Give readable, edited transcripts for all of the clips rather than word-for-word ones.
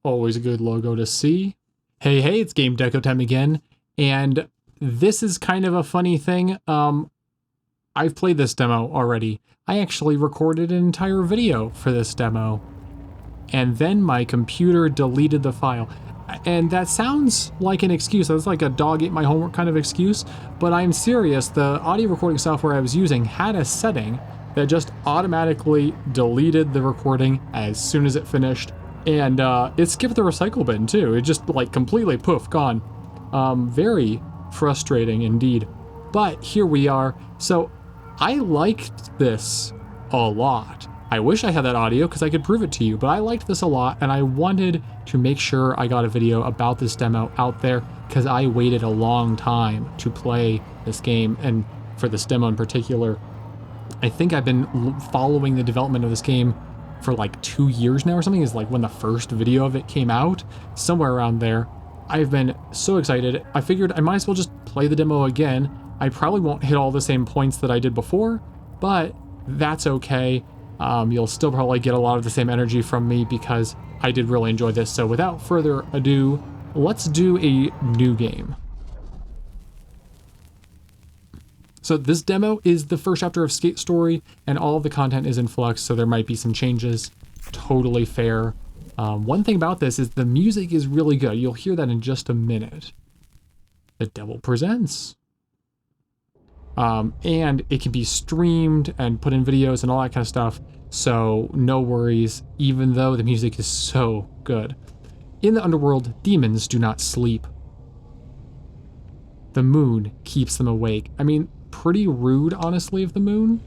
Always a good logo to see. Hey, it's GameDeco time again, and this is kind of a funny thing. I've played this demo already. I actually recorded an entire video for this demo, and then my computer deleted the file. And that sounds like an excuse. That's like a dog ate my homework kind of excuse, but I'm serious. The audio recording software I was using had a setting that just automatically deleted the recording as soon as it finished. And it skipped the recycle bin too. It just like completely poof, gone. Very frustrating indeed. But here we are. So I liked this a lot. I wish I had that audio because I could prove it to you, but I liked this a lot and I wanted to make sure I got a video about this demo out there because I waited a long time to play this game, and for this demo in particular. I think I've been following the development of this game for like 2 years now or something. Is like when the first video of it came out, somewhere around there. I've been so excited. I figured I might as well just play the demo again. I probably won't hit all the same points that I did before, but that's okay. You'll still probably get a lot of the same energy from me because I did really enjoy this. So without further ado, let's do a new game. So this demo is the first chapter of Skate Story, and all of the content is in flux, so there might be some changes. Totally fair. One thing about this is the music is really good. You'll hear that in just a minute. The Devil Presents. And it can be streamed and put in videos and all that kind of stuff, so no worries, even though the music is so good. In the underworld, demons do not sleep. The moon keeps them awake. I mean, pretty rude, honestly, of the moon.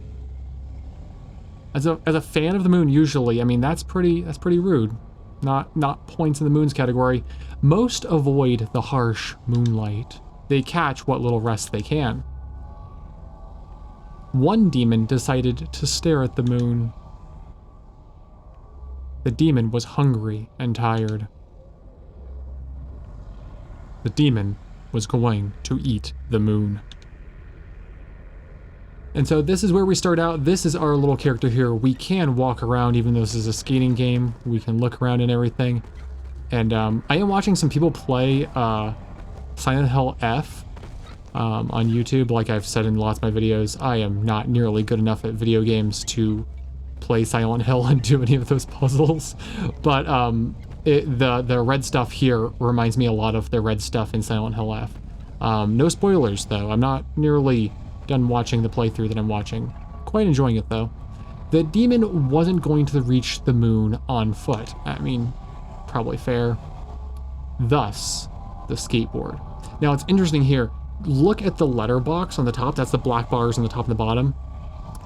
As a fan of the moon, usually, I mean, that's pretty rude. Not points in the moon's category. Most avoid the harsh moonlight. They catch what little rest they can. One demon decided to stare at the moon. The demon was hungry and tired. The demon was going to eat the moon. And so this is where we start out. This is our little character here. We can walk around even though this is a skating game. We can look around and everything. And I am watching some people play Silent Hill F on YouTube. Like I've said in lots of my videos, I am not nearly good enough at video games to play Silent Hill and do any of those puzzles. But the red stuff here reminds me a lot of the red stuff in Silent Hill F. No spoilers though. I'm not nearly done watching the playthrough that I'm watching. Quite enjoying it though. The demon wasn't going to reach the moon on foot. I mean, probably fair. Thus, the skateboard. Now it's interesting here. Look at the letterbox on the top. That's the black bars on the top and the bottom.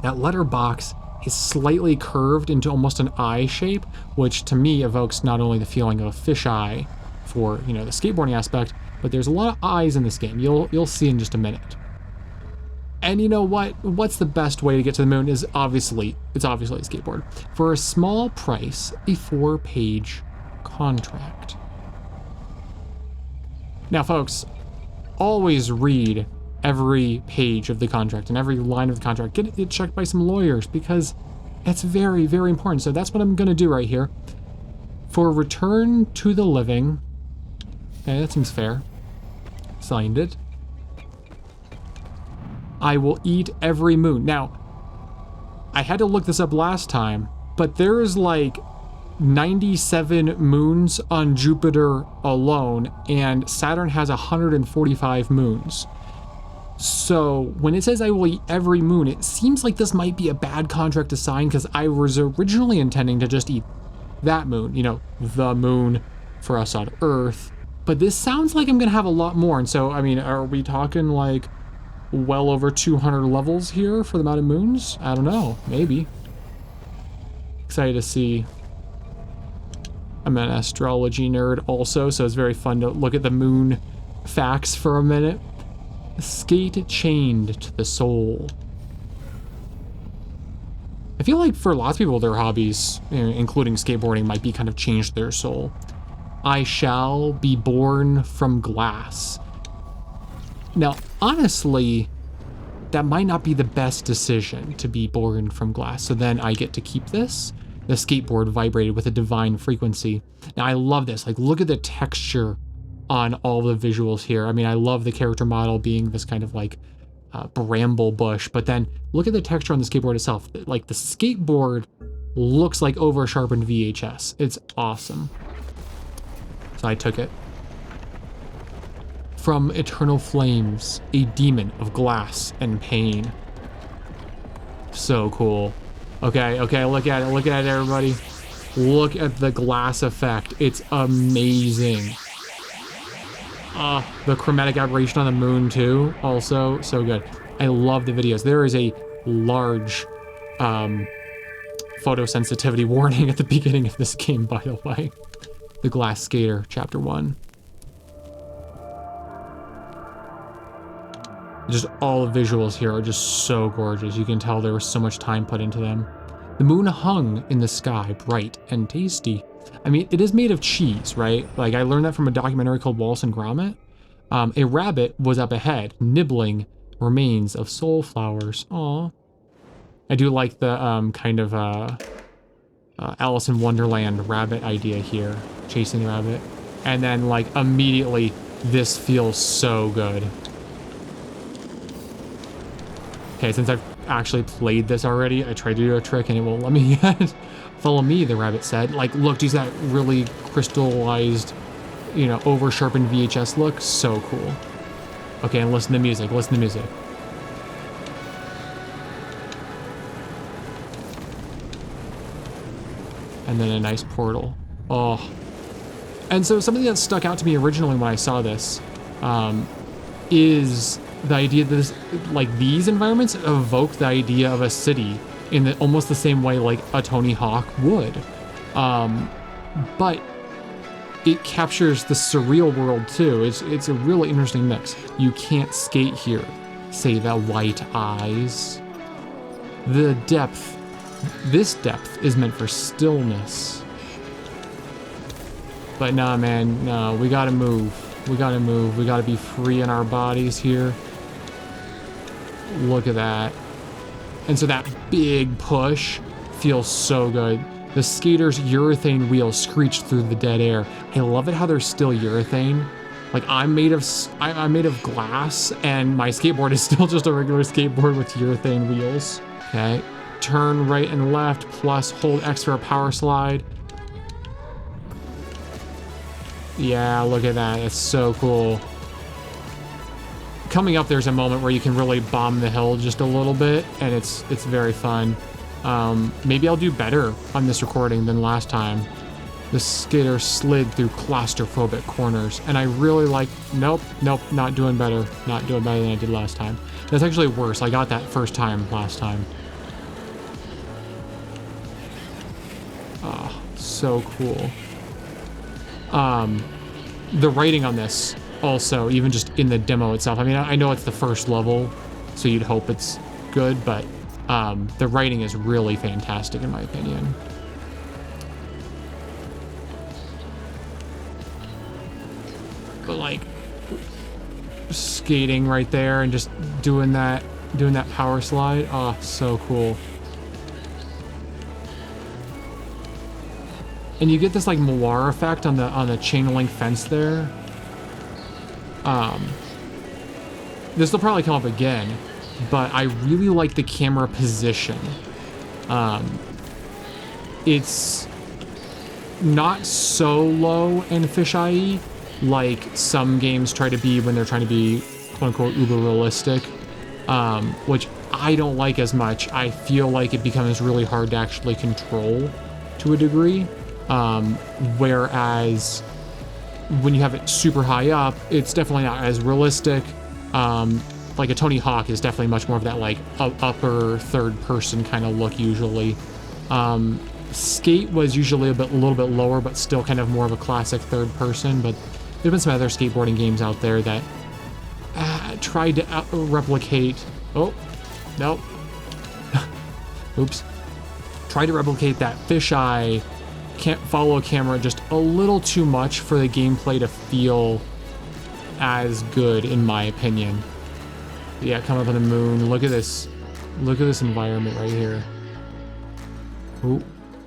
That letterbox is slightly curved into almost an eye shape, which to me evokes not only the feeling of a fisheye for, you know, the skateboarding aspect, but there's a lot of eyes in this game. You'll see in just a minute. And you know what? What's the best way to get to the moon is obviously a skateboard. For a small price, a 4-page contract. Now, folks, always read every page of the contract and every line of the contract. Get it checked by some lawyers because it's very, very important. So that's what I'm going to do right here. For return to the living. Okay, that seems fair. Signed it. I will eat every moon. Now, I had to look this up last time, but there is like 97 moons on Jupiter alone, and Saturn has 145 moons. So when it says I will eat every moon, it seems like this might be a bad contract to sign because I was originally intending to just eat that moon, you know, the moon for us on Earth. But this sounds like I'm going to have a lot more. And so, I mean, are we talking like well over 200 levels here for the amount of moons? I don't know. Maybe. Excited to see. I'm an astrology nerd also, so it's very fun to look at the moon facts for a minute. Skate chained to the soul. I feel like for lots of people, their hobbies, including skateboarding, might be kind of chained to their soul. I shall be born from glass. Now, honestly, that might not be the best decision to be born from glass. So then I get to keep this. The skateboard vibrated with a divine frequency. Now I love this. Like, look at the texture on all the visuals here. I mean, I love the character model being this kind of like bramble bush, but then look at the texture on the skateboard itself. Like, the skateboard looks like over sharpened VHS. It's awesome. So I took it. From eternal flames, a demon of glass and pain. So cool. Okay, look at it, everybody. Look at the glass effect. It's amazing. The chromatic aberration on the moon too, also so good. I love the videos. There is a large photosensitivity warning at the beginning of this game, by the way. The Glass Skater, Chapter 1. Just all the visuals here are just so gorgeous. You can tell there was so much time put into them. The moon hung in the sky, bright and tasty. I mean, it is made of cheese, right? Like, I learned that from a documentary called Wallace and Gromit. A rabbit was up ahead, nibbling remains of soul flowers. Aw. I do like the kind of Alice in Wonderland rabbit idea here, chasing the rabbit. And then, like, immediately, this feels so good. Okay, since I've actually played this already, I tried to do a trick and it won't let me yet. Follow me, the rabbit said. Like, look, use that really crystallized, you know, over sharpened VHS look. So cool. Okay, and listen to music, listen to music. And then a nice portal. Oh. And so something that stuck out to me originally when I saw this is the idea that this, like, these environments evoke the idea of a city in almost the same way like a Tony Hawk would. But it captures the surreal world too. It's a really interesting mix. You can't skate here, say the white eyes. The depth, this depth is meant for stillness. But nah, man, no, we gotta move. We gotta move. We gotta be free in our bodies here. Look at that. And so that big push feels so good. The skater's urethane wheels screeched through the dead air. I love it how they're still urethane. Like, I'm made of glass, and my skateboard is still just a regular skateboard with urethane wheels. Okay, turn right and left, plus hold X for a power slide. Yeah, look at that. It's so cool. Coming up, there's a moment where you can really bomb the hill just a little bit, and it's very fun. Maybe I'll do better on this recording than last time. The skater slid through claustrophobic corners, and I really like... Nope, not doing better. Not doing better than I did last time. That's actually worse. I got that first time last time. Oh, so cool. The writing on this also, even just in the demo itself, I mean, I know it's the first level, so you'd hope it's good, but the writing is really fantastic in my opinion. But like, skating right there and just doing that power slide, oh, so cool. And you get this like moire effect on the chain link fence there. This will probably come up again, but I really like the camera position. It's not so low and fisheye like some games try to be when they're trying to be quote-unquote uber realistic, which I don't like as much. I feel like it becomes really hard to actually control to a degree. Whereas when you have it super high up, it's definitely not as realistic. Like a Tony Hawk is definitely much more of that like upper third person kind of look usually. Skate was usually a little bit lower, but still kind of more of a classic third person. But there've been some other skateboarding games out there that tried to replicate. Oh, nope. Oops. Tried to replicate that fisheye. Can't follow a camera just a little too much for the gameplay to feel as good, in my opinion. Yeah, come up on the moon. Look at this. Look at this environment right here. Ooh.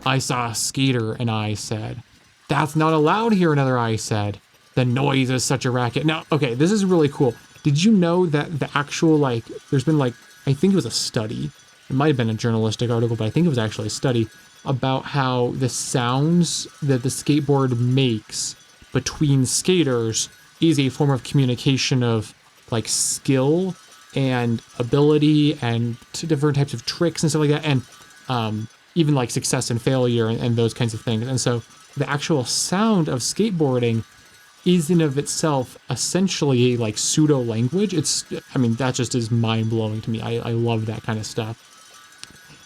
I saw a skater, an eye said. That's not allowed here, another eye said. The noise is such a racket. Now, okay, this is really cool. Did you know that the actual, like, there's been like, I think it was a study. It might have been a journalistic article, but I think it was actually a study about how the sounds that the skateboard makes between skaters is a form of communication of like skill and ability and different types of tricks and stuff like that. And even like success and failure and those kinds of things. And so the actual sound of skateboarding is in of itself essentially a like pseudo language. I mean, that just is mind blowing to me. I love that kind of stuff.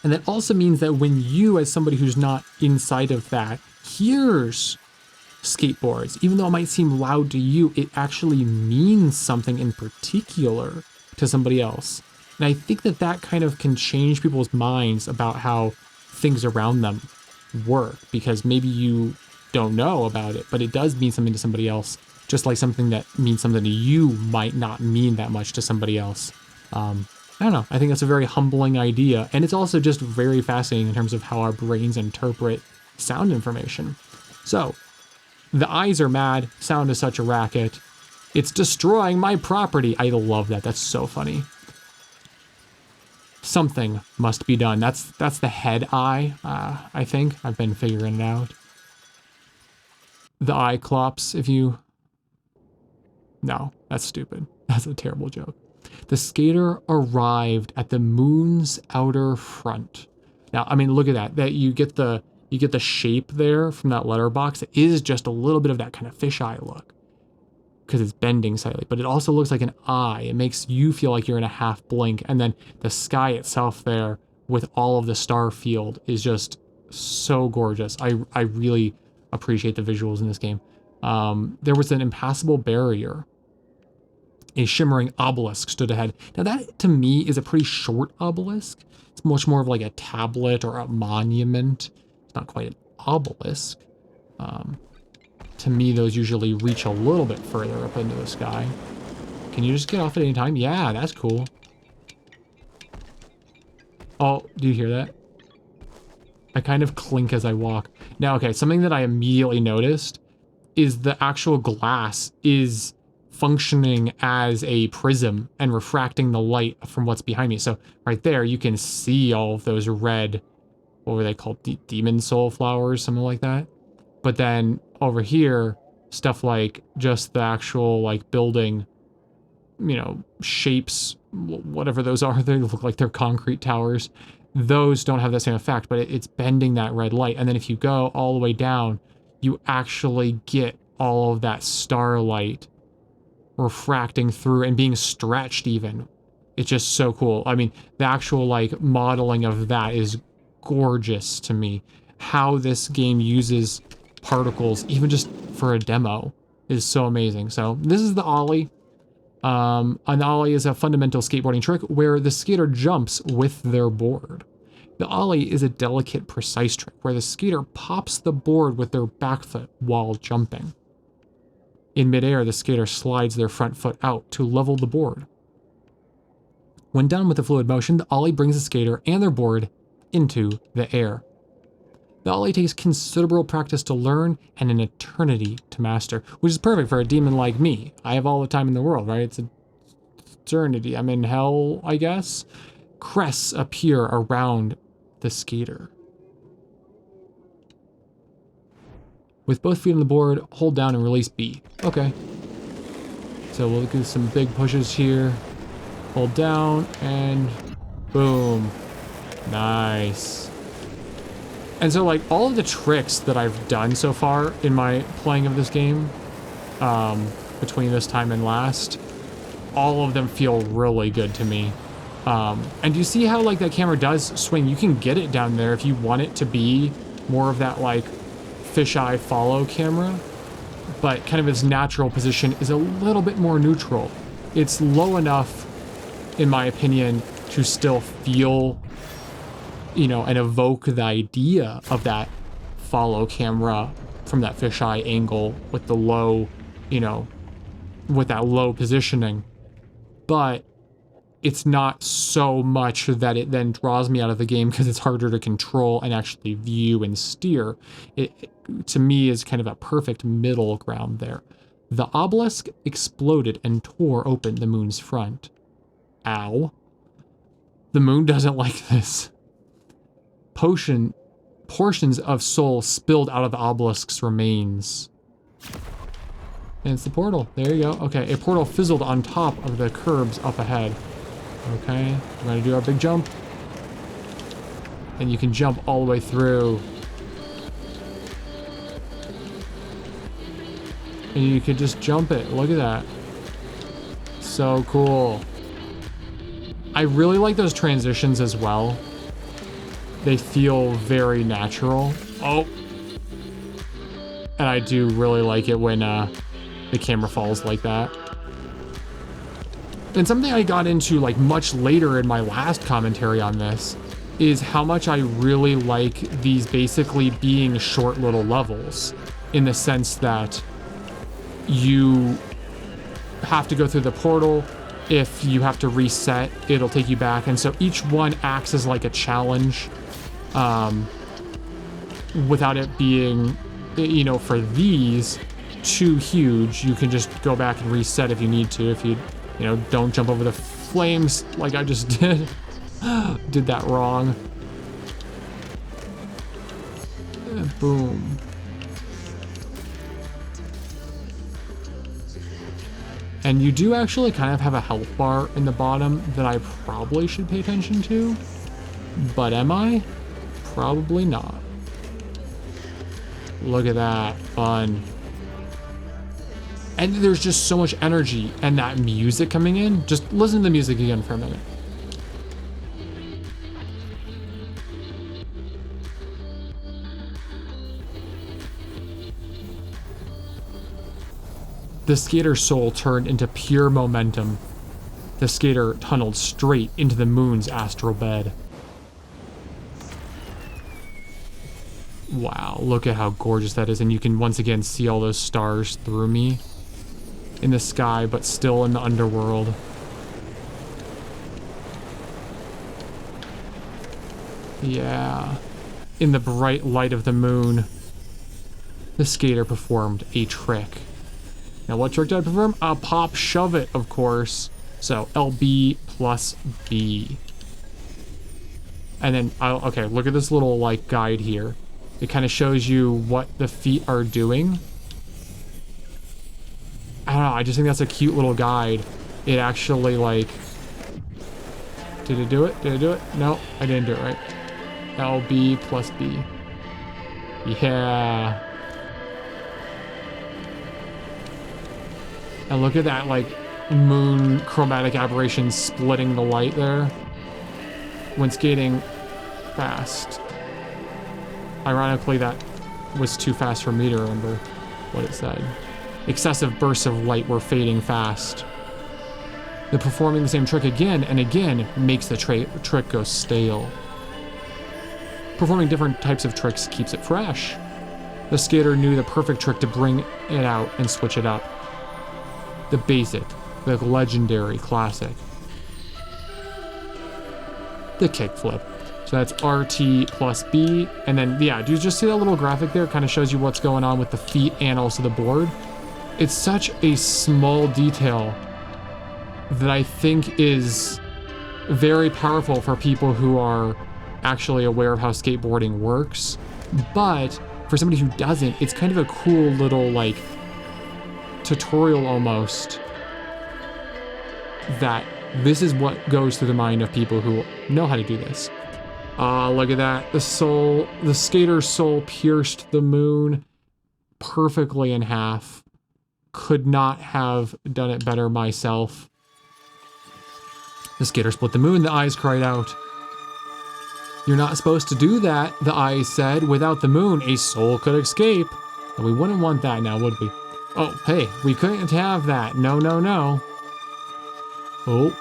And that also means that when you, as somebody who's not inside of that, hears skateboards, even though it might seem loud to you, it actually means something in particular to somebody else. And I think that that kind of can change people's minds about how things around them work, because maybe you don't know about it, but it does mean something to somebody else, just like something that means something to you might not mean that much to somebody else. I don't know. I think that's a very humbling idea. And it's also just very fascinating in terms of how our brains interpret sound information. So the eyes are mad. Sound is such a racket. It's destroying my property. I love that. That's so funny. Something must be done. That's the head eye, I think. I've been figuring it out. The eye clops if you... No, that's stupid. That's a terrible joke. The skater arrived at the moon's outer front. Now, I mean, look at that. That you get the shape there from that letterbox. It is just a little bit of that kind of fisheye look because it's bending slightly, but it also looks like an eye. It makes you feel like you're in a half blink. And then the sky itself there with all of the star field is just so gorgeous. I really appreciate the visuals in this game. There was an impassable barrier. A shimmering obelisk stood ahead. Now that, to me, is a pretty short obelisk. It's much more of like a tablet or a monument. It's not quite an obelisk. To me, those usually reach a little bit further up into the sky. Can you just get off at any time? Yeah, that's cool. Oh, do you hear that? I kind of clink as I walk. Now, okay, something that I immediately noticed is the actual glass is functioning as a prism and refracting the light from what's behind me. So right there, you can see all of those red, what were they called? Demon soul flowers, something like that. But then over here, stuff like just the actual like building, you know, shapes, whatever those are, they look like they're concrete towers. Those don't have that same effect, but it's bending that red light. And then if you go all the way down, you actually get all of that starlight refracting through and being stretched even. It's just so cool. I mean, the actual like modeling of that is gorgeous to me. How this game uses particles, even just for a demo, is so amazing. So this is the ollie. An ollie is a fundamental skateboarding trick where the skater jumps with their board. The ollie is a delicate, precise trick where the skater pops the board with their back foot while jumping. In midair, the skater slides their front foot out to level the board. When done with the fluid motion, the ollie brings the skater and their board into the air. The ollie takes considerable practice to learn and an eternity to master, which is perfect for a demon like me. I have all the time in the world, right? It's an eternity. I'm in hell, I guess. Crests appear around the skater. With both feet on the board, hold down and release B. Okay. So we'll do some big pushes here. Hold down and boom. Nice. And so like all of the tricks that I've done so far in my playing of this game, between this time and last, all of them feel really good to me. And do you see how like that camera does swing? You can get it down there if you want it to be more of that like fisheye follow camera, but kind of its natural position is a little bit more neutral. It's low enough, in my opinion, to still feel, you know, and evoke the idea of that follow camera from that fisheye angle with the low, you know, with that low positioning. But it's not so much that it then draws me out of the game because it's harder to control and actually view and steer. It, to me, is kind of a perfect middle ground there. The obelisk exploded and tore open the moon's front. Ow. The moon doesn't like this. Portions of soul spilled out of the obelisk's remains. And it's the portal. There you go. Okay, a portal fizzled on top of the curbs up ahead. Okay, we're gonna do our big jump. And you can jump all the way through. And you can just jump it. Look at that. So cool. I really like those transitions as well. They feel very natural. Oh. And I do really like it when the camera falls like that. And something I got into like much later in my last commentary on this is how much I really like these basically being short little levels, in the sense that you have to go through the portal. If you have to reset, it'll take you back. And so each one acts as like a challenge, without it being, you know, for these too huge. You can just go back and reset if you need to, if you know, don't jump over the flames like I just did. Did that wrong. Boom. And you do actually kind of have a health bar in the bottom that I probably should pay attention to. But am I? Probably not. Look at that. Fun. And there's just so much energy, and that music coming in. Just listen to the music again for a minute. The skater's soul turned into pure momentum. The skater tunneled straight into the moon's astral bed. Wow, look at how gorgeous that is. And you can once again see all those stars through me in the sky, but still in the underworld. Yeah. In the bright light of the moon, the skater performed a trick. Now, what trick did I perform? A pop shove it, of course. So, LB plus B. And then, okay, look at this little, like, guide here. It kind of shows you what the feet are doing. I don't know, I just think that's a cute little guide. It actually, like... Did it do it? Did I do it? No, I didn't do it right. LB plus B. Yeah. And look at that, like, moon chromatic aberration splitting the light there when skating fast. Ironically, that was too fast for me to remember what it said. Excessive bursts of light were fading fast. The performing the same trick again and again makes the trick go stale. Performing different types of tricks keeps it fresh. The skater knew the perfect trick to bring it out and switch it up. The basic, the legendary classic. The kickflip. So that's RT plus B. And then, yeah, do you just see that little graphic there? It kind of shows you what's going on with the feet and also the board. It's such a small detail that I think is very powerful for people who are actually aware of how skateboarding works. But for somebody who doesn't, it's kind of a cool little, like, tutorial almost, that this is what goes through the mind of people who know how to do this. Look at that. The skater's soul pierced the moon perfectly in half. Could not have done it better myself. The skater split the moon, the eyes cried out. You're not supposed to do that, the eyes said. Without the moon, a soul could escape. And we wouldn't want that now, would we? Oh, hey, we couldn't have that. No, no, no. Oh,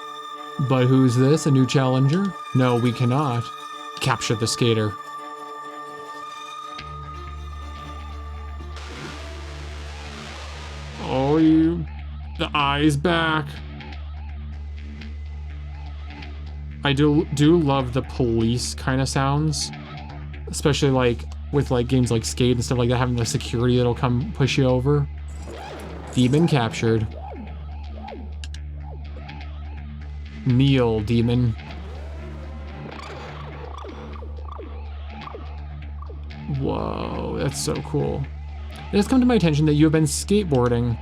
but who's this? A new challenger? No, we cannot. Capture the skater. Oh, the eye's back. I do love the police kind of sounds, especially like with like games like Skate and stuff like that, having the security that'll come push you over. Demon captured. Kneel, demon. Whoa, that's so cool. It has come to my attention that you have been skateboarding.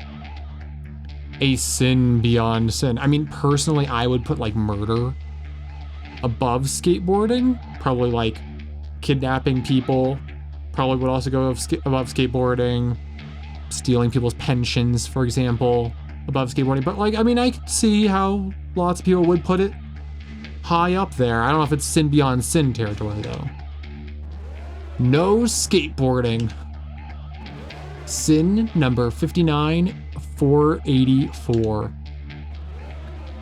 A sin beyond sin. I mean, personally, I would put like murder above skateboarding. Probably like kidnapping people. Probably would also go above skateboarding. Stealing people's pensions, for example, above skateboarding. But like, I mean, I could see how lots of people would put it high up there. I don't know if it's sin beyond sin territory though. No skateboarding. Sin number 59484.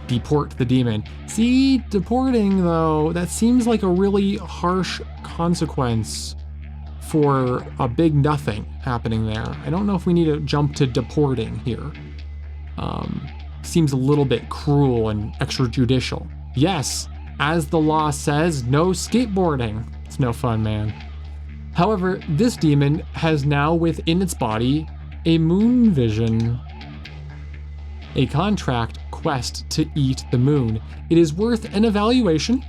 Deport the demon. See, deporting though, that seems like a really harsh consequence for a big nothing happening there. I don't know if we need to jump to deporting here. Seems a little bit cruel and extrajudicial. Yes, as the law says, no skateboarding. It's no fun, man. However, this demon has now within its body a moon vision. A contract quest to eat the moon. It is worth an evaluation.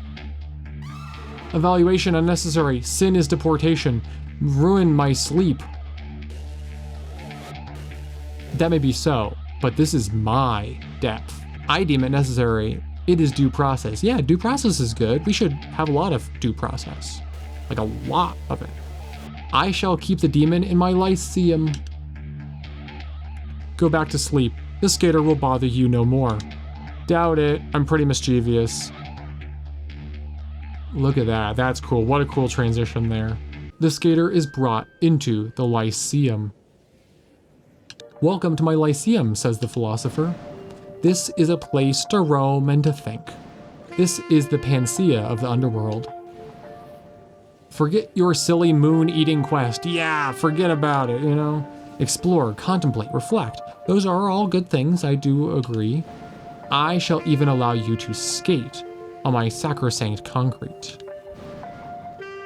Evaluation unnecessary. Sin is deportation. Ruin my sleep. That may be so, but this is my depth. I deem it necessary. It is due process. Yeah, due process is good. We should have a lot of due process. Like a lot of it. I shall keep the demon in my Lyceum. Go back to sleep. The skater will bother you no more. Doubt it. I'm pretty mischievous. Look at that. That's cool. What a cool transition there. The skater is brought into the Lyceum. Welcome to my Lyceum, says the philosopher. This is a place to roam and to think. This is the panacea of the underworld. Forget your silly moon-eating quest. Yeah, forget about it, you know? Explore, contemplate, reflect. Those are all good things, I do agree. I shall even allow you to skate on my sacrosanct concrete.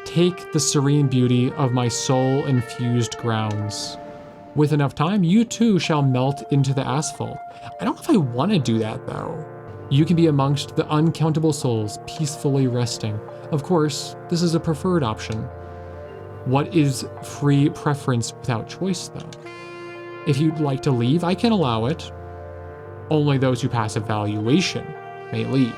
Take the serene beauty of my soul-infused grounds. With enough time, you too shall melt into the asphalt. I don't know if I want to do that, though. You can be amongst the uncountable souls peacefully resting. Of course, this is a preferred option. What is free preference without choice, though? If you'd like to leave, I can allow it. Only those who pass evaluation may leave.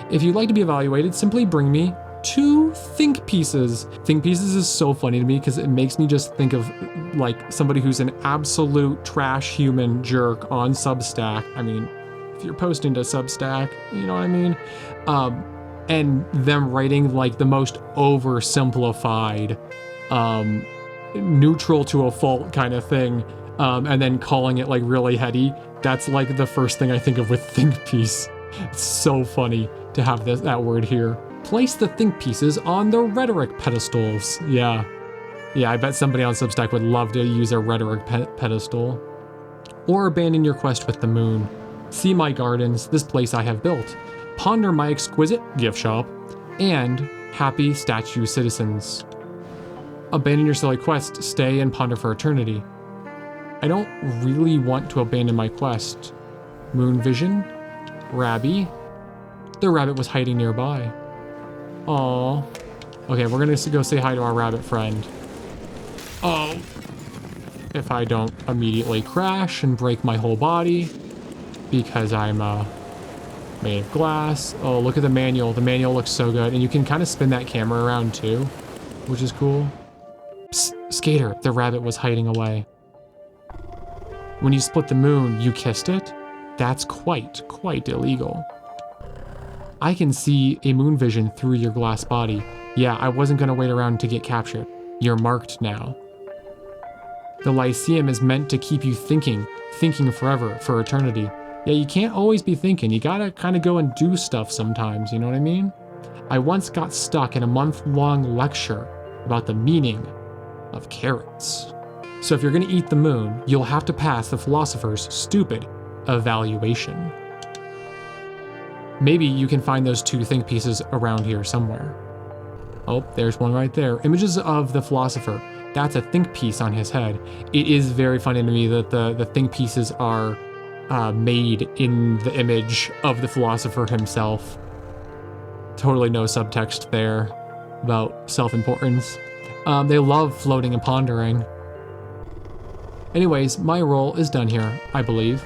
If you'd like to be evaluated, simply bring me 2 think pieces. Think pieces is so funny to me because it makes me just think of like somebody who's an absolute trash human jerk on Substack. I mean, if you're posting to Substack, you know what I mean? And them writing like the most oversimplified, neutral to a fault kind of thing, and then calling it like really heady. That's like the first thing I think of with think piece. It's so funny to have that word here. Place the think pieces on the rhetoric pedestals. Yeah, I bet somebody on Substack would love to use a rhetoric pedestal. Or abandon your quest with the moon. See my gardens, this place I have built. Ponder my exquisite gift shop, and happy statue citizens. Abandon your silly quest, stay and ponder for eternity. I don't really want to abandon my quest. Moon vision? Rabby? The rabbit was hiding nearby. Aww. Okay, we're gonna go say hi to our rabbit friend. Oh. If I don't immediately crash and break my whole body because I'm made of glass. Oh, look at the manual. The manual looks so good. And you can kind of spin that camera around too, which is cool. Psst, skater, the rabbit was hiding away. When you split the moon, you kissed it? That's quite illegal. I can see a moon vision through your glass body. Yeah, I wasn't gonna wait around to get captured. You're marked now. The Lyceum is meant to keep you thinking forever, for eternity. Yeah, you can't always be thinking. You gotta kind of go and do stuff sometimes, you know what I mean? I once got stuck in a month-long lecture about the meaning of carrots. So if you're gonna eat the moon, you'll have to pass the philosopher's stupid evaluation. maybe you can find those two think pieces around here somewhere. Oh, there's one right there. Images of the philosopher. That's a think piece on his head. It is very funny to me that the think pieces are made in the image of the philosopher himself. Totally no subtext there about self-importance. They love floating and pondering. Anyways, my role is done here, I believe.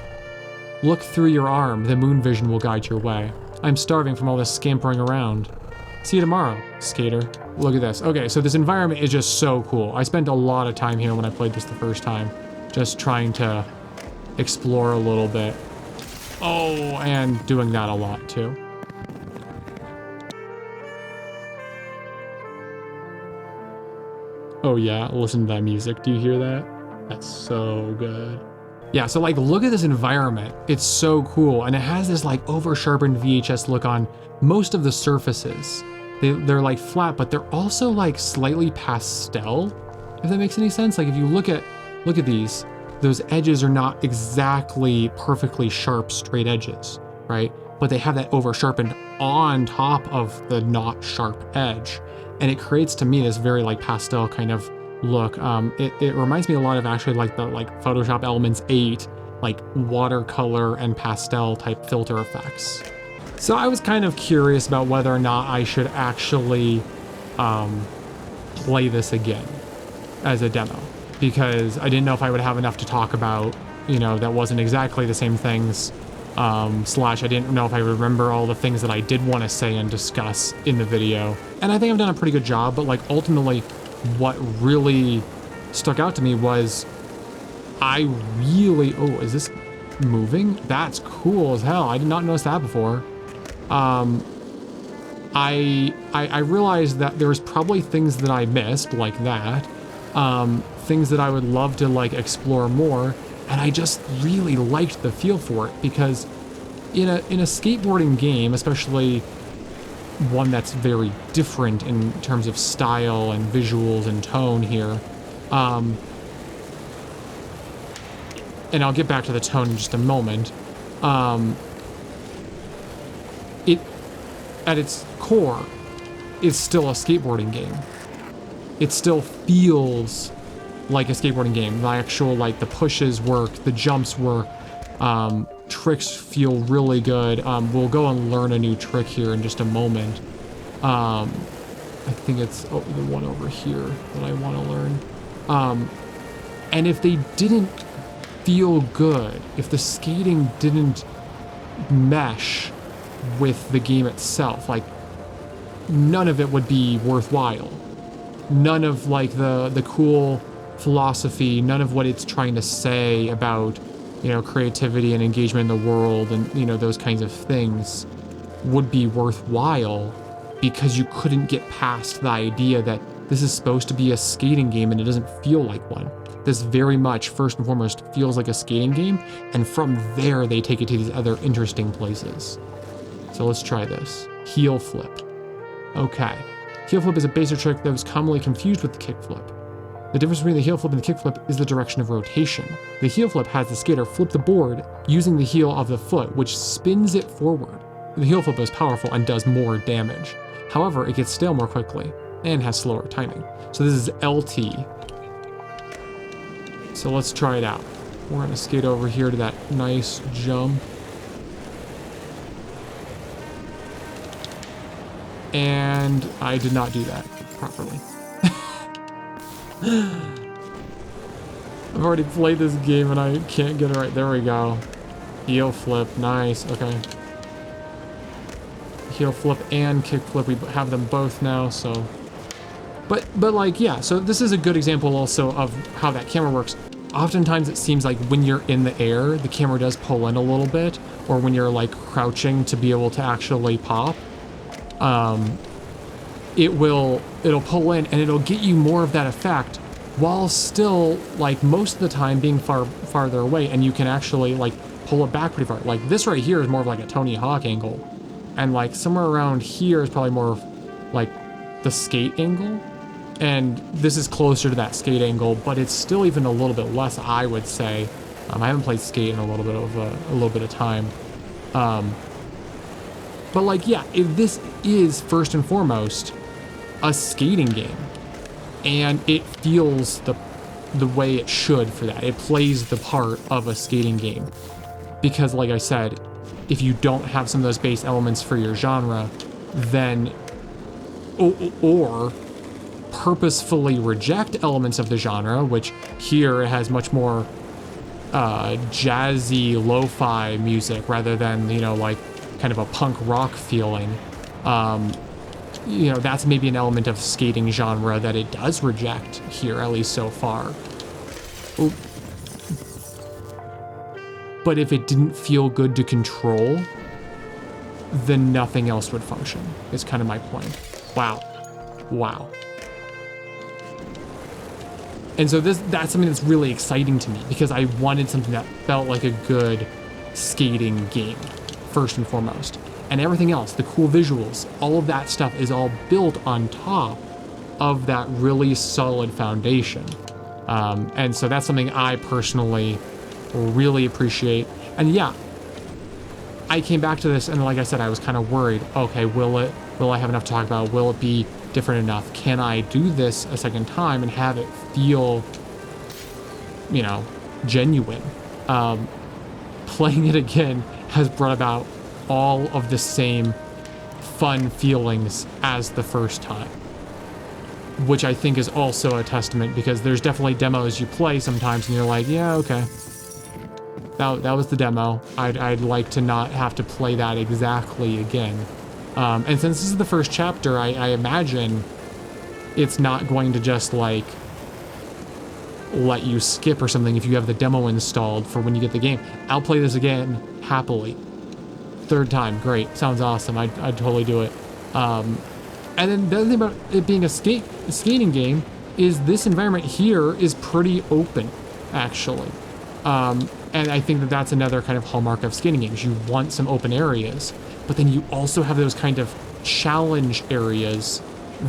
Look through your arm, the moon vision will guide your way. I'm starving from all this scampering around. See you tomorrow, skater. Look at this. Okay, so this environment is just so cool. I spent a lot of time here when I played this the first time, just trying to explore a little bit. Oh, and doing that a lot too. Oh yeah, listen to that music. Do you hear that? That's so good. Yeah, so like look at this environment. It's so cool. And it has this like over-sharpened VHS look on most of the surfaces. They're like flat, but they're also like slightly pastel, if that makes any sense. Like if you look at these, those edges are not exactly perfectly sharp, straight edges, right? But they have that over-sharpened on top of the not sharp edge. And it creates to me this very like pastel kind of look. It reminds me a lot of actually like the Photoshop Elements 8, like watercolor and pastel type filter effects. So I was kind of curious about whether or not I should actually play this again as a demo, because I didn't know if I would have enough to talk about, you know, that wasn't exactly the same things, slash I didn't know if I remember all the things that I did want to say and discuss in the video. And I think I've done a pretty good job, but like ultimately what really stuck out to me was I really, oh, is this moving? That's cool as hell. I did not notice that before. I realized that there was probably things that I missed like that, things that I would love to like explore more, and I just really liked the feel for it, because in a skateboarding game, especially one that's very different in terms of style and visuals and tone here, and I'll get back to the tone in just a moment, it, at its core, is still a skateboarding game. It still feels like a skateboarding game. The actual, like, the pushes work, the jumps work, tricks feel really good. We'll go and learn a new trick here in just a moment. I think it's the one over here that I want to learn. And if they didn't feel good, if the skating didn't mesh with the game itself, like, none of it would be worthwhile. None of like the cool philosophy, none of what it's trying to say about, you know, creativity and engagement in the world and, you know, those kinds of things would be worthwhile, because you couldn't get past the idea that this is supposed to be a skating game and it doesn't feel like one. This very much, first and foremost, feels like a skating game, and from there they take it to these other interesting places. So let's try this. Heel flip. Okay. Heel flip is a basic trick that was commonly confused with the kick flip. The difference between the heel flip and the kick flip is the direction of rotation. The heel flip has the skater flip the board using the heel of the foot, which spins it forward. The heel flip is powerful and does more damage. However, it gets stale more quickly and has slower timing. So this is LT. So let's try it out. We're gonna skate over here to that nice jump. And I did not do that properly. I've already played this game and I can't get it right. There we go. Heel flip, nice, okay. Heel flip and kick flip, we have them both now, so. But like, yeah, so this is a good example also of how that camera works. Oftentimes it seems like when you're in the air, the camera does pull in a little bit, or when you're like crouching to be able to actually pop. It'll pull in and it'll get you more of that effect while still, like, most of the time being farther away, and you can actually like pull it back pretty far. Like this right here is more of like a Tony Hawk angle, and like somewhere around here is probably more of like the skate angle, and this is closer to that skate angle, but it's still even a little bit less, I would say. I haven't played skate in a little bit of time. But like, yeah, this is first and foremost a skating game, and it feels the way it should for that. It plays the part of a skating game because, like I said, if you don't have some of those base elements for your genre, then or purposefully reject elements of the genre, which here it has much more jazzy lo-fi music rather than, you know, like kind of a punk rock feeling. You know, that's maybe an element of skating genre that it does reject here, at least so far. Ooh. But if it didn't feel good to control, then nothing else would function, is kind of my point. Wow. Wow. And so that's something that's really exciting to me because I wanted something that felt like a good skating game, first and foremost. And everything else, the cool visuals, all of that stuff is all built on top of that really solid foundation. And so that's something I personally really appreciate. And yeah, I came back to this and like I said, I was kind of worried, okay, will I have enough to talk about? Will it be different enough? Can I do this a second time and have it feel, you know, genuine? Playing it again has brought about all of the same fun feelings as the first time, which I think is also a testament because there's definitely demos you play sometimes and you're like, yeah, okay, that was the demo. I'd like to not have to play that exactly again. And since this is the first chapter, I imagine it's not going to just like let you skip or something if you have the demo installed for when you get the game. I'll play this again happily. Third time, great, sounds awesome. I'd totally do it. And then the other thing about it being a skating game is this environment here is pretty open, actually. And I think that that's another kind of hallmark of skating games. You want some open areas, but then you also have those kind of challenge areas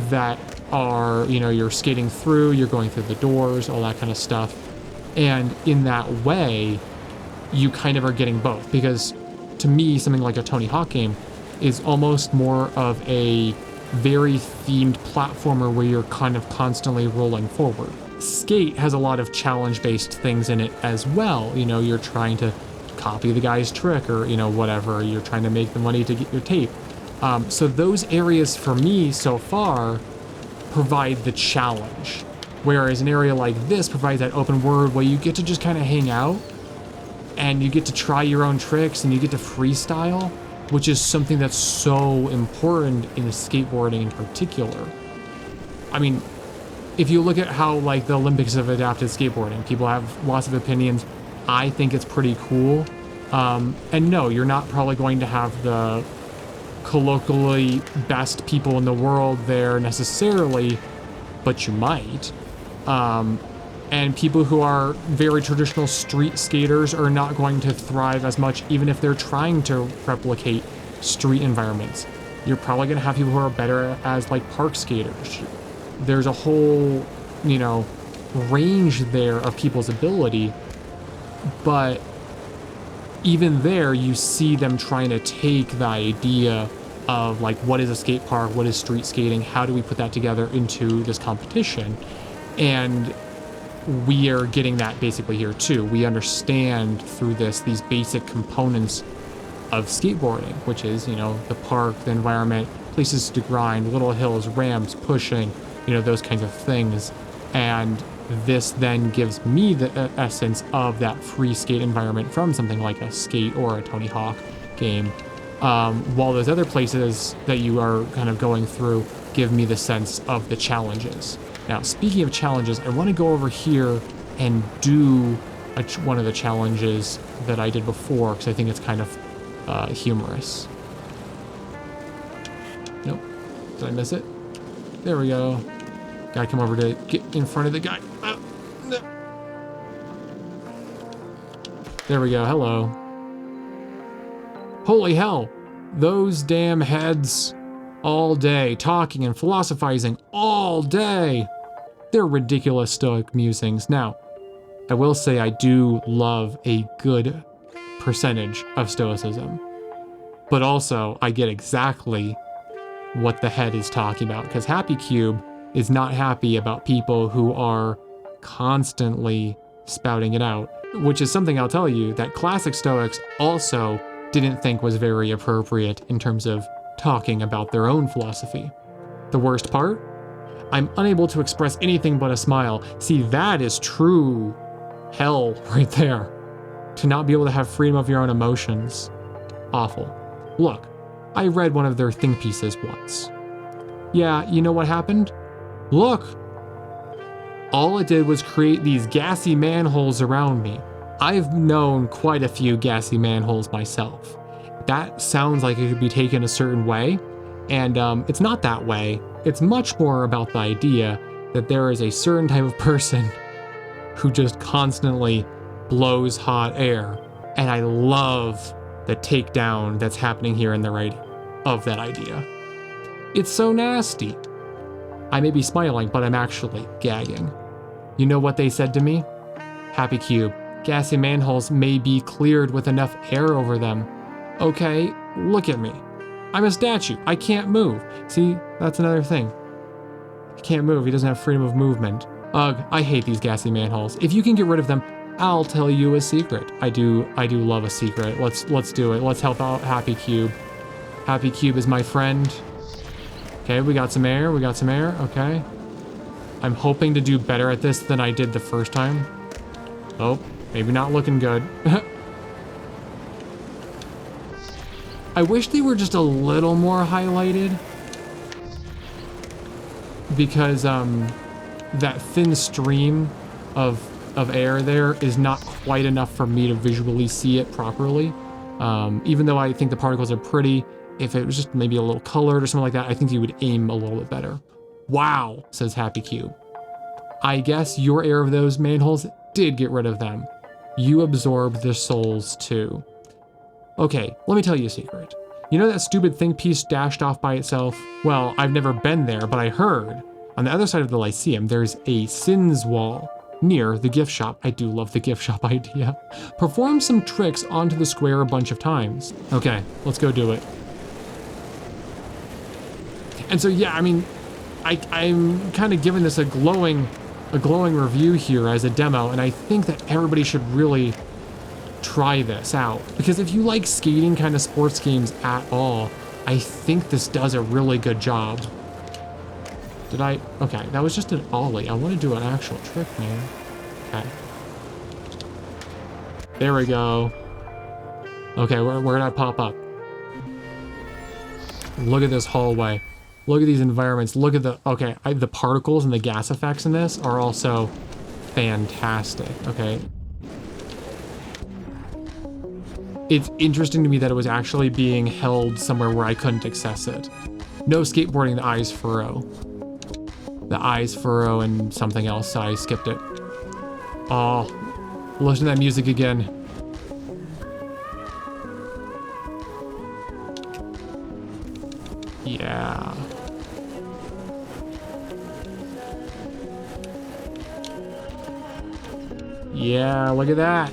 that are, you know, you're skating through, you're going through the doors, all that kind of stuff. And in that way, you kind of are getting both because to me, something like a Tony Hawk game is almost more of a very themed platformer where you're kind of constantly rolling forward. Skate has a lot of challenge-based things in it as well. You know, you're trying to copy the guy's trick or, you know, whatever. You're trying to make the money to get your tape. So those areas for me so far provide the challenge. Whereas an area like this provides that open world where you get to just kind of hang out and you get to try your own tricks and you get to freestyle, which is something that's so important in skateboarding in particular. I mean, if you look at how like the Olympics have adapted skateboarding, people have lots of opinions. I think it's pretty cool. And no, you're not probably going to have the colloquially best people in the world there necessarily, but you might. And people who are very traditional street skaters are not going to thrive as much, even if they're trying to replicate street environments. You're probably going to have people who are better as like park skaters. There's a whole, you know, range there of people's ability, but even there, you see them trying to take the idea of like, what is a skate park? What is street skating? How do we put that together into this competition? And we are getting that basically here too. We understand through this, these basic components of skateboarding, which is, you know, the park, the environment, places to grind, little hills, ramps, pushing, you know, those kinds of things. And this then gives me the essence of that free skate environment from something like a Skate or a Tony Hawk game. While those other places that you are kind of going through give me the sense of the challenges. Now, speaking of challenges, I want to go over here and do one of the challenges that I did before because I think it's kind of humorous. Nope. Did I miss it? There we go. Gotta come over to get in front of the guy. No. There we go. Hello. Holy hell. Those damn heads all day, talking and philosophizing all day. They're ridiculous stoic musings. Now, I will say I do love a good percentage of stoicism. But also, I get exactly what the head is talking about, because Happy Cube is not happy about people who are constantly spouting it out, which is something I'll tell you that classic Stoics also didn't think was very appropriate in terms of talking about their own philosophy. The worst part? I'm unable to express anything but a smile. See, that is true hell right there. To not be able to have freedom of your own emotions. Awful. Look, I read one of their think pieces once. Yeah, you know what happened? Look! All it did was create these gassy manholes around me. I've known quite a few gassy manholes myself. That sounds like it could be taken a certain way, and it's not that way. It's much more about the idea that there is a certain type of person who just constantly blows hot air, and I love the takedown that's happening here in the writing of that idea. It's so nasty. I may be smiling, but I'm actually gagging. You know what they said to me? Happy Cube, gassy manholes may be cleared with enough air over them. Okay, look at me. I'm a statue. I can't move. See, that's another thing. He can't move. He doesn't have freedom of movement. Ugh, I hate these gassy manholes. If you can get rid of them, I'll tell you a secret. I do love a secret. Let's do it. Let's help out Happy Cube. Happy Cube is my friend. Okay, we got some air. We got some air. Okay. I'm hoping to do better at this than I did the first time. Oh, maybe not looking good. I wish they were just a little more highlighted. Because that thin stream of air there is not quite enough for me to visually see it properly. Even though I think the particles are pretty, if it was just maybe a little colored or something like that, I think you would aim a little bit better. Wow, says Happy Cube. I guess your air of those manholes did get rid of them. You absorbed the souls too. Okay, let me tell you a secret. You know that stupid think piece dashed off by itself? Well, I've never been there, but I heard on the other side of the Lyceum, there's a sins wall near the gift shop. I do love the gift shop idea. Perform some tricks onto the square a bunch of times. Okay, let's go do it. And so, yeah, I mean, I'm kind of giving this a glowing review here as a demo, and I think that everybody should really try this out. Because if you like skating kind of sports games at all, I think this does a really good job. Okay, that was just an ollie. I want to do an actual trick, man. Okay. There we go. Okay, where did I pop up? Look at this hallway. Look at these environments. Look at the particles and the gas effects in this are also fantastic. Okay. It's interesting to me that it was actually being held somewhere where I couldn't access it. No skateboarding, the eyes furrow. The eyes furrow and something else, so I skipped it. Oh, listen to that music again. Yeah. Yeah, look at that.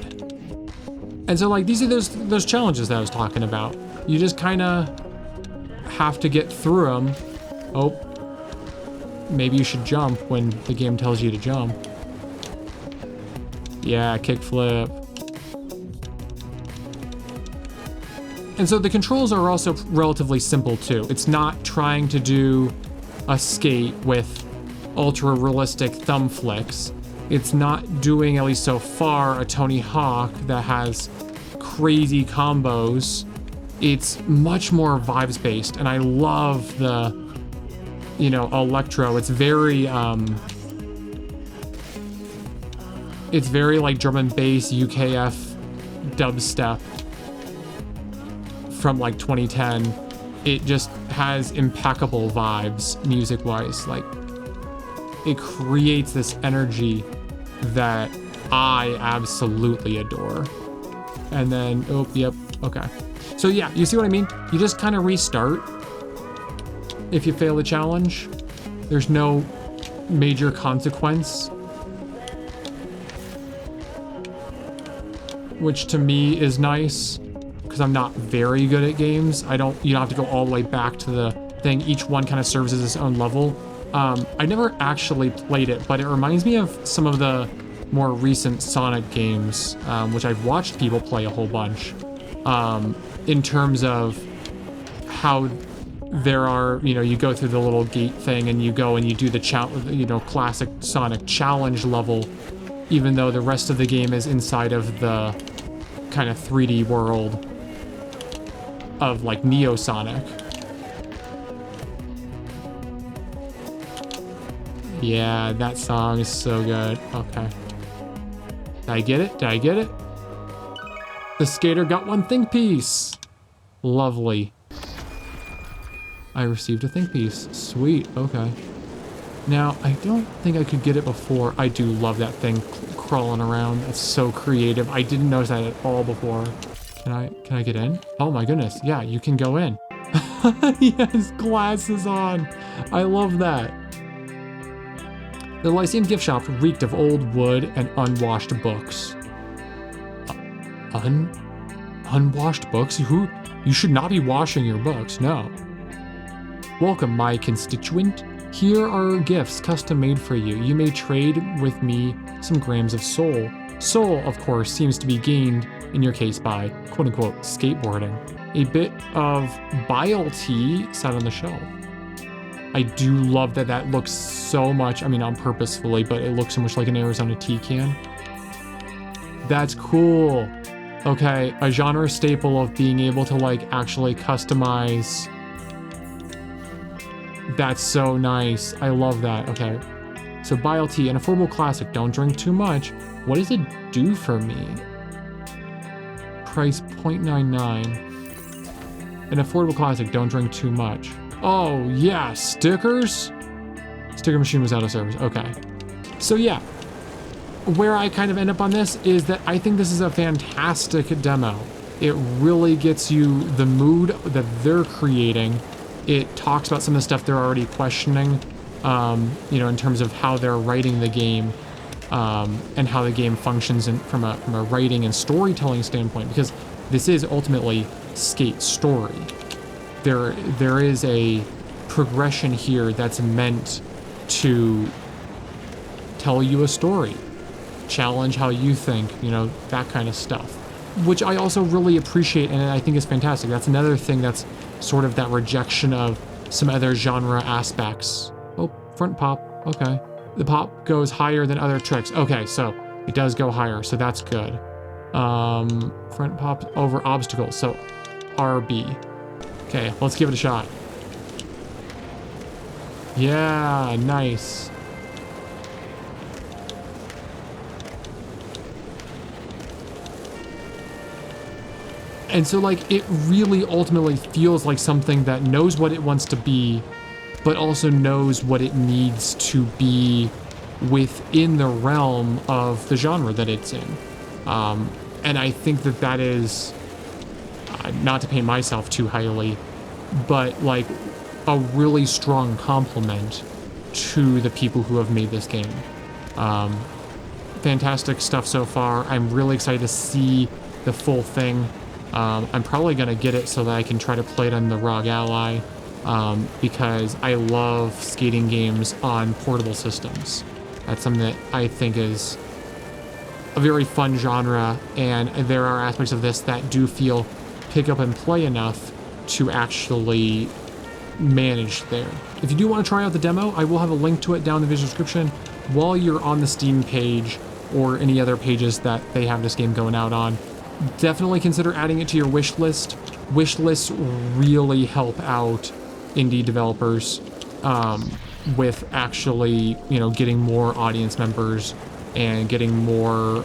And so, like, these are those challenges that I was talking about. You just kind of have to get through them. Oh, maybe you should jump when the game tells you to jump. Yeah, kickflip. And so the controls are also relatively simple too. It's not trying to do a skate with ultra realistic thumb flicks. It's not doing, at least so far, a Tony Hawk that has crazy combos. It's much more vibes based, and I love the, you know, electro. It's very like drum and bass UKF dubstep from like 2010. It just has impeccable vibes music-wise. Like, it creates this energy that I absolutely adore. And then, oh, yep, okay. So yeah, you see what I mean? You just kind of restart if you fail the challenge. There's no major consequence, which to me is nice, because I'm not very good at games. You don't have to go all the way back to the thing. Each one kind of serves as its own level. I never actually played it, but it reminds me of some of the more recent Sonic games, which I've watched people play a whole bunch, in terms of how there are, you go through the little gate thing and you go and you do the classic Sonic challenge level, even though the rest of the game is inside of the kind of 3D world of like Neo Sonic. Yeah, that song is so good. Okay. Did I get it? Did I get it? The skater got one think piece. Lovely. I received a think piece. Sweet. Okay. Now, I don't think I could get it before. I do love that thing crawling around. That's so creative. I didn't notice that at all before. Can I get in? Oh my goodness. Yeah, you can go in. He has glasses on. I love that. The Lyceum gift shop reeked of old wood and unwashed books. Unwashed books? You should not be washing your books, no. Welcome, my constituent. Here are gifts custom made for you. You may trade with me some grams of soul. Soul, of course, seems to be gained, in your case, by quote-unquote skateboarding. A bit of bile tea sat on the shelf. I do love that that looks so much, I mean, not purposefully, but it looks so much like an Arizona tea can. That's cool. Okay, a genre staple of being able to like actually customize. That's so nice. I love that. Okay. So bile tea, an affordable classic. Don't drink too much. What does it do for me? Price 0.99. An affordable classic. Don't drink too much. Oh yeah, stickers? Sticker machine was out of service. Okay. So yeah, where I kind of end up on this is that I think this is a fantastic demo. It really gets you the mood that they're creating. It talks about some of the stuff they're already questioning, in terms of how they're writing the game, and how the game functions from a writing and storytelling standpoint, because this is ultimately Skate story. There is a progression here that's meant to tell you a story, challenge how you think, that kind of stuff, which I also really appreciate and I think is fantastic. That's another thing that's sort of that rejection of some other genre aspects. Oh, front pop. Okay. The pop goes higher than other tricks. Okay, so it does go higher, so that's good. Front pop over obstacles, so RB. Okay, let's give it a shot. Yeah, nice. And so like it really ultimately feels like something that knows what it wants to be, but also knows what it needs to be within the realm of the genre that it's in. And I think that is, not to paint myself too highly, but like a really strong compliment to the people who have made this game. Fantastic stuff so far. I'm really excited to see the full thing. I'm probably going to get it so that I can try to play it on the ROG Ally, because I love skating games on portable systems. That's something that I think is a very fun genre, and there are aspects of this that do feel pick up and play enough to actually manage there. If you do want to try out the demo, I will have a link to it down in the video description while you're on the Steam page or any other pages that they have this game going out on. Definitely consider adding it to your wish list. Wish lists really help out indie developers with actually, getting more audience members and getting more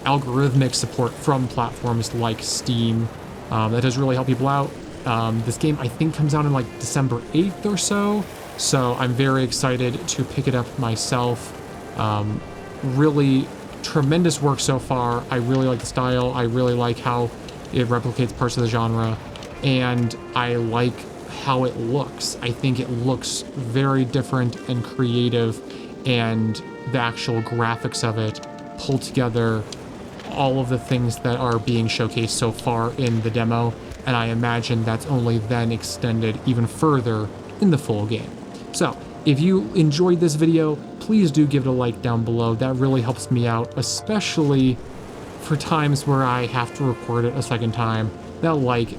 algorithmic support from platforms like Steam. That does really help people out. This game, I think, comes out in like December 8th or so. So I'm very excited to pick it up myself. Really tremendous work so far. I really like the style. I really like how it replicates parts of the genre. And I like how it looks. I think it looks very different and creative. And the actual graphics of it pulled together all of the things that are being showcased so far in the demo, and I imagine that's only then extended even further in the full game. So, if you enjoyed this video, please do give it a like down below. That really helps me out, especially for times where I have to record it a second time. That like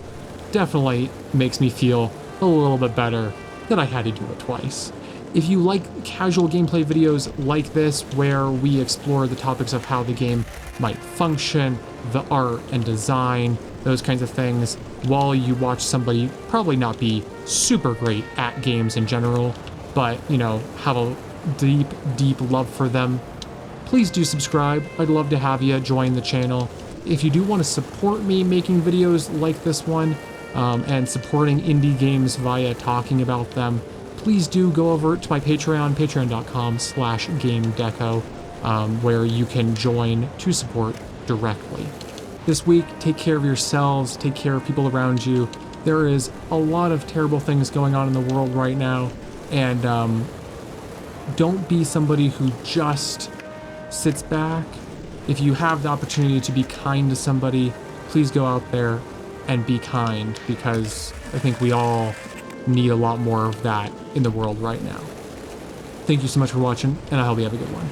definitely makes me feel a little bit better that I had to do it twice. If you like casual gameplay videos like this, where we explore the topics of how the game might function, the art and design, those kinds of things, while you watch somebody probably not be super great at games in general, but, you know, have a deep, deep love for them, please do subscribe. I'd love to have you join the channel. If you do want to support me making videos like this one, and supporting indie games via talking about them, please do go over to my Patreon, patreon.com/GameDeco, where you can join to support directly. This week, take care of yourselves, take care of people around you. There is a lot of terrible things going on in the world right now, and don't be somebody who just sits back. If you have the opportunity to be kind to somebody, please go out there and be kind, because I think we all need a lot more of that in the world right now. Thank you so much for watching, and I hope you have a good one.